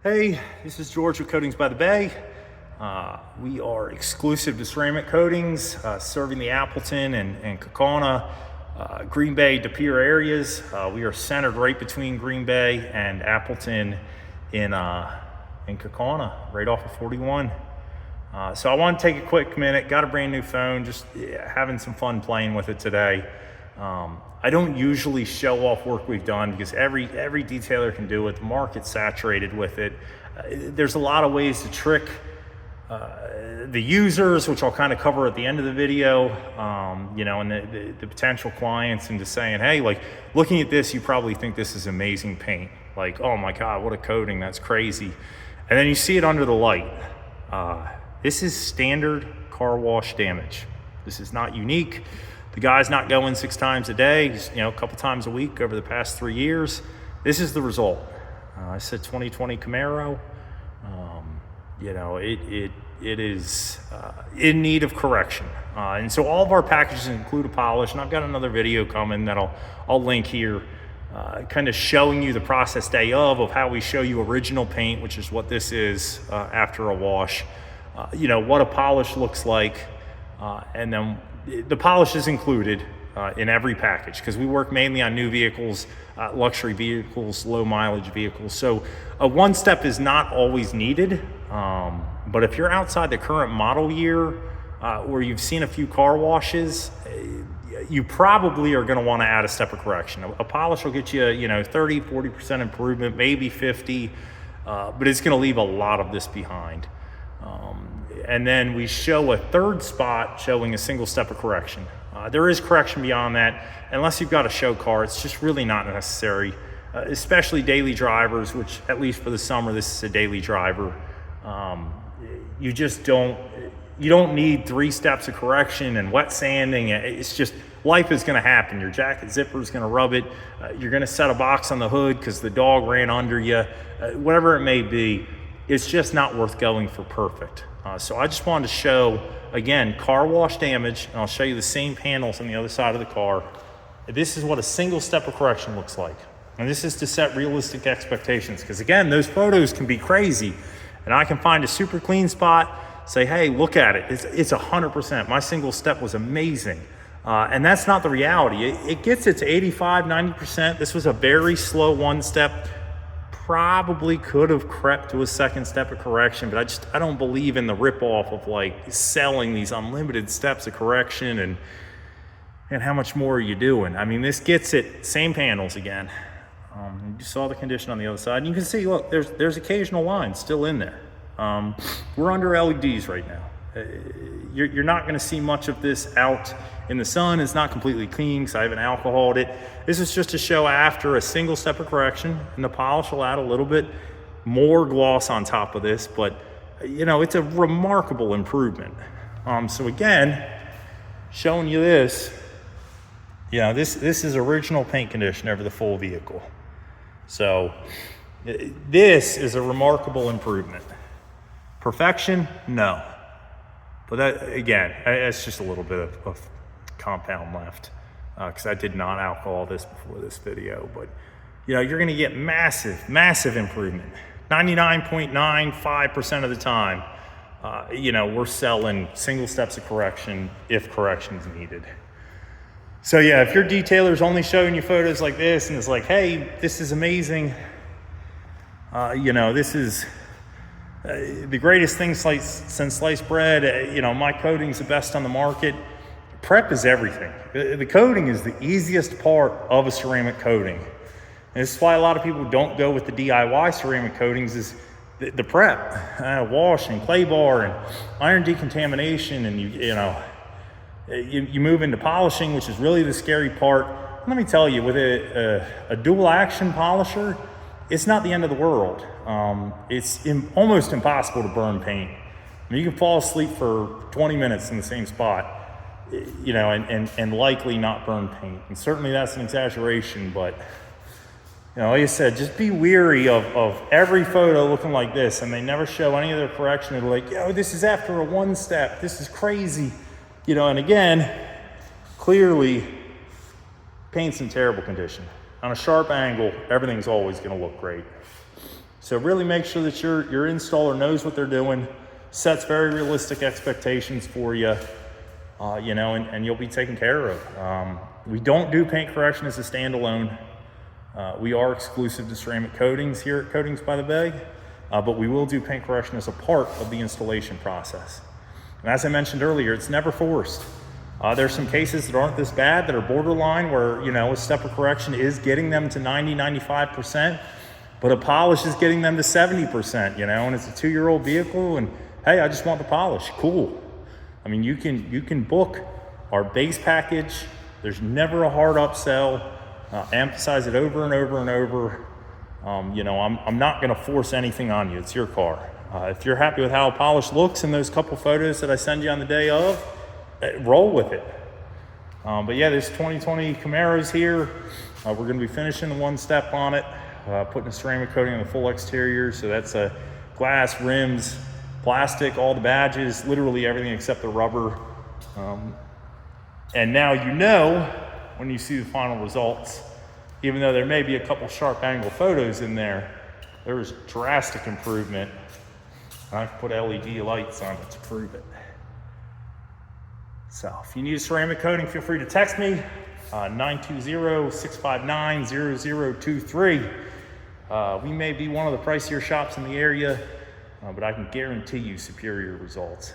Hey, this is George with Coatings by the Bay. We are exclusive to ceramic coatings, serving the Appleton and Kaukauna, Green Bay, De Pere areas. We are centered right between Green Bay and Appleton in Kaukauna, right off of 41. So I want to take a quick minute, got a brand new phone, just having some fun playing with it today. I don't usually show off work we've done because every detailer can do it. The market's saturated with it. There's a lot of ways to trick the users, which I'll kind of cover at the end of the video, and the potential clients into saying, hey, like looking at this, you probably think this is amazing paint. Like, oh my God, what a coating, that's crazy. And then you see it under the light. This is standard car wash damage. This is not unique. The guy's not going 6 times a day, he's, a couple times a week over the past 3 years. This is the result. I said 2020 Camaro. It is in need of correction. And so all of our packages include a polish, and I've got another video coming that I'll link here, kind of showing you the process day of how we show you original paint, which is what this is after a wash, what a polish looks like, and then the polish is included in every package because we work mainly on new vehicles, luxury vehicles, low mileage vehicles. So a one step is not always needed. But if you're outside the current model year where you've seen a few car washes, you probably are going to want to add a step of correction. A polish will get you, 30, 40% improvement, maybe 50, but it's going to leave a lot of this behind. And then we show a third spot showing a single step of correction. There is correction beyond that. Unless you've got a show car, it's just really not necessary, especially daily drivers, which at least for the summer, this is a daily driver. You don't need 3 steps of correction and wet sanding. It's just, life is gonna happen. Your jacket zipper is gonna rub it. You're gonna set a box on the hood because the dog ran under you. Whatever it may be, it's just not worth going for perfect. So I just wanted to show, again, car wash damage, and I'll show you the same panels on the other side of the car. This is what a single step of correction looks like. And this is to set realistic expectations, because again, those photos can be crazy, and I can find a super clean spot, say, hey, look at it, it's 100%. My single step was amazing. And that's not the reality. It gets it to 85, 90%. This was a very slow one step. Probably could have crept to a second step of correction, but I don't believe in the ripoff of like selling these unlimited steps of correction and how much more are you doing? I mean, this gets it, same panels again. You saw the condition on the other side, and you can see, look, there's occasional lines still in there. We're under LEDs right now. You're not going to see much of this out in the sun. It's not completely clean because I haven't alcoholed it. This is just to show after a single step of correction, and the polish will add a little bit more gloss on top of this, but it's a remarkable improvement. So again, showing you this, this is original paint condition over the full vehicle. So this is a remarkable improvement. Perfection? No. But that, again, it's just a little bit of compound left because I did not alcohol this before this video. But, you're going to get massive improvement. 99.95% of the time, we're selling single steps of correction if correction's needed. So, yeah, if your detailer's only showing you photos like this and it's like, hey, this is amazing, this is the greatest thing since sliced bread, my coating's the best on the market. Prep is everything. The coating is the easiest part of a ceramic coating. And this is why a lot of people don't go with the DIY ceramic coatings is the prep, wash and clay bar and iron decontamination, and you move into polishing, which is really the scary part. Let me tell you, with a dual action polisher, it's not the end of the world. It's almost impossible to burn paint. I mean, you can fall asleep for 20 minutes in the same spot, and likely not burn paint. And certainly that's an exaggeration, but like I said, just be weary of every photo looking like this, and they never show any of their correction. They're like, this is after a one step, this is crazy. And again, clearly paint's in terrible condition. On a sharp angle, everything's always gonna look great. So really make sure that your installer knows what they're doing, sets very realistic expectations for you, you know, and you'll be taken care of. We don't do paint correction as a standalone. We are exclusive to ceramic coatings here at Coatings by the Bay, but we will do paint correction as a part of the installation process. And as I mentioned earlier, it's never forced. There's some cases that aren't this bad, that are borderline, where, you know, a step of correction is getting them to 90, 95%, but a polish is getting them to 70%, you know, and it's a 2-year-old vehicle, and hey, I just want the polish. Cool. I mean, you can book our base package. There's never a hard upsell. Emphasize it over and over and over. You know, I'm not gonna force anything on you. It's your car. If you're happy with how a polish looks in those couple photos that I send you on the day of, roll with it. But yeah, this 2020 Camaro's here. We're gonna be finishing the one step on it, putting a ceramic coating on the full exterior. So that's glass, rims, plastic, all the badges, literally everything except the rubber. And now you know, when you see the final results, even though there may be a couple sharp angle photos in there, there is drastic improvement. I've put LED lights on it to prove it. So if you need a ceramic coating, feel free to text me, 920-659-0023. We may be one of the pricier shops in the area, but I can guarantee you superior results.